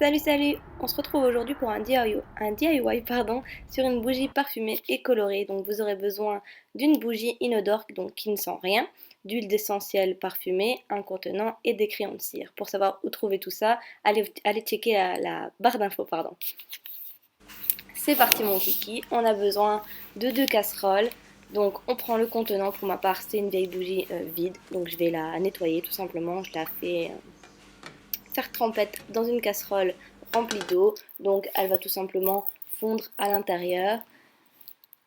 Salut salut! On se retrouve aujourd'hui pour un DIY sur une bougie parfumée et colorée. Donc vous aurez besoin d'une bougie inodore donc qui ne sent rien, d'huile d'essentiel parfumée, un contenant et des crayons de cire. Pour savoir où trouver tout ça, allez checker la barre d'infos, pardon. C'est parti mon kiki, on a besoin de deux casseroles. Donc on prend le contenant, pour ma part c'est une vieille bougie vide, donc je vais la nettoyer tout simplement. Je la fais faire trempette dans une casserole remplie d'eau, donc elle va tout simplement fondre à l'intérieur.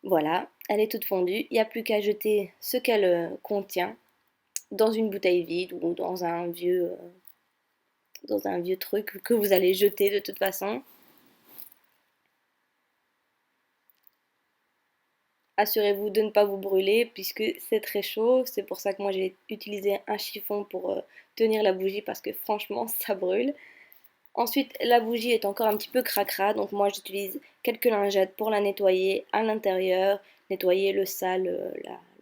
Voilà, elle est toute fondue, il n'y a plus qu'à jeter ce qu'elle contient dans une bouteille vide ou dans un vieux truc que vous allez jeter de toute façon. Assurez-vous de ne pas vous brûler puisque c'est très chaud, c'est pour ça que moi j'ai utilisé un chiffon pour tenir la bougie parce que franchement ça brûle. Ensuite, la bougie est encore un petit peu cracra, donc moi j'utilise quelques lingettes pour la nettoyer à l'intérieur, nettoyer le sale,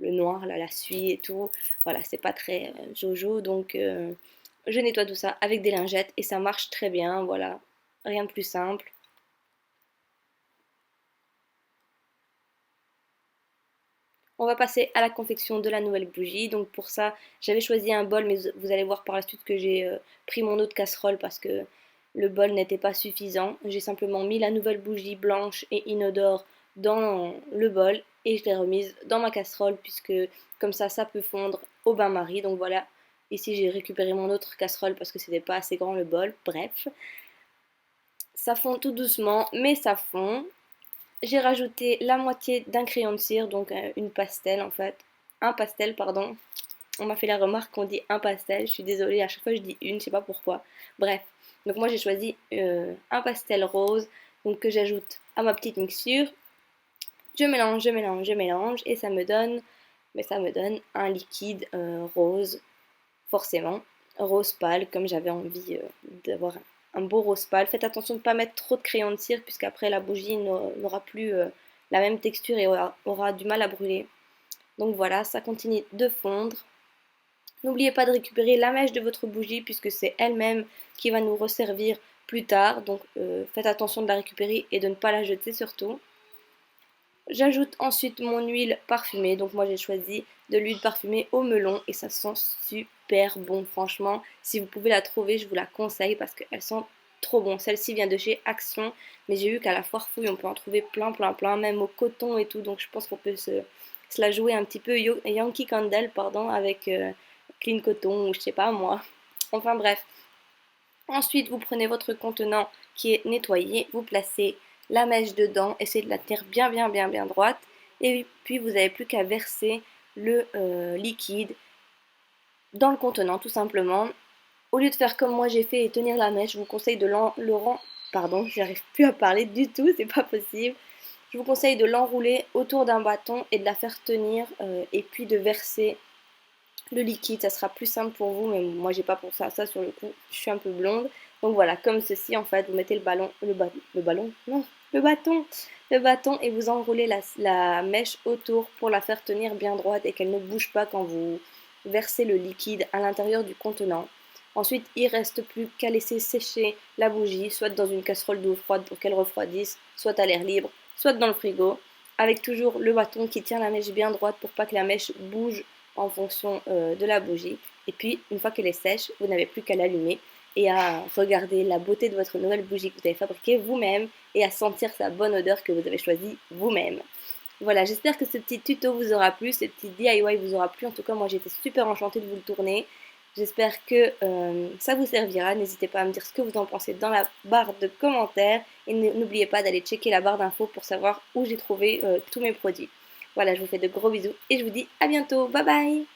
le noir, la suie et tout. Voilà, c'est pas très jojo, donc je nettoie tout ça avec des lingettes et ça marche très bien, voilà, rien de plus simple. On va passer à la confection de la nouvelle bougie. Donc pour ça, j'avais choisi un bol, mais vous allez voir par la suite que j'ai pris mon autre casserole parce que le bol n'était pas suffisant. J'ai simplement mis la nouvelle bougie blanche et inodore dans le bol et je l'ai remise dans ma casserole puisque comme ça peut fondre au bain-marie. Donc voilà, ici j'ai récupéré mon autre casserole parce que c'était pas assez grand le bol. Bref, ça fond tout doucement, mais ça fond. J'ai rajouté la moitié d'un crayon de cire, donc une pastel en fait. Un pastel, pardon. On m'a fait la remarque qu'on dit un pastel. Je suis désolée, à chaque fois je dis une, je sais pas pourquoi. Bref, donc moi j'ai choisi un pastel rose, donc que j'ajoute à ma petite mixture. Je mélange, je mélange, je mélange, et ça me donne un liquide rose, forcément. Rose pâle, comme j'avais envie d'avoir un beau rose pâle. Faites attention de ne pas mettre trop de crayon de cire, puisqu'après la bougie n'aura plus la même texture et aura du mal à brûler. Donc voilà, ça continue de fondre. N'oubliez pas de récupérer la mèche de votre bougie, puisque c'est elle-même qui va nous resservir plus tard. Donc faites attention de la récupérer et de ne pas la jeter surtout. J'ajoute ensuite mon huile parfumée, donc moi j'ai choisi de l'huile parfumée au melon et ça sent super bon franchement. Si vous pouvez la trouver, je vous la conseille parce qu'elle sent trop bon. Celle-ci vient de chez Action, mais j'ai vu qu'à la foire fouille on peut en trouver plein plein plein, même au coton et tout, donc je pense qu'on peut se la jouer un petit peu Yankee Candle, pardon, avec Clean Coton ou je sais pas moi. Enfin bref. Ensuite, vous prenez votre contenant qui est nettoyé, vous placez la mèche dedans, essayez de la tenir bien bien bien bien droite et puis vous n'avez plus qu'à verser le liquide dans le contenant tout simplement. Au lieu de faire comme moi j'ai fait et tenir la mèche, je vous conseille de pardon, j'arrive plus à parler du tout, c'est pas possible. Je vous conseille de l'enrouler autour d'un bâton et de la faire tenir et puis de verser le liquide, ça sera plus simple pour vous, mais moi j'ai pas pensé à ça sur le coup, je suis un peu blonde. Donc voilà, comme ceci en fait, vous mettez le ballon, non, le bâton et vous enroulez la mèche autour pour la faire tenir bien droite et qu'elle ne bouge pas quand vous versez le liquide à l'intérieur du contenant. Ensuite, il reste plus qu'à laisser sécher la bougie, soit dans une casserole d'eau froide pour qu'elle refroidisse, soit à l'air libre, soit dans le frigo, avec toujours le bâton qui tient la mèche bien droite pour pas que la mèche bouge en fonction de la bougie. Et puis, une fois qu'elle est sèche, vous n'avez plus qu'à l'allumer et à regarder la beauté de votre nouvelle bougie que vous avez fabriquée vous-même et à sentir sa bonne odeur que vous avez choisie vous-même. Voilà, j'espère que ce petit tuto vous aura plu, ce petit DIY vous aura plu. En tout cas, moi j'étais super enchantée de vous le tourner. J'espère que ça vous servira. N'hésitez pas à me dire ce que vous en pensez dans la barre de commentaires. Et n'oubliez pas d'aller checker la barre d'infos pour savoir où j'ai trouvé tous mes produits. Voilà, je vous fais de gros bisous et je vous dis à bientôt. Bye bye!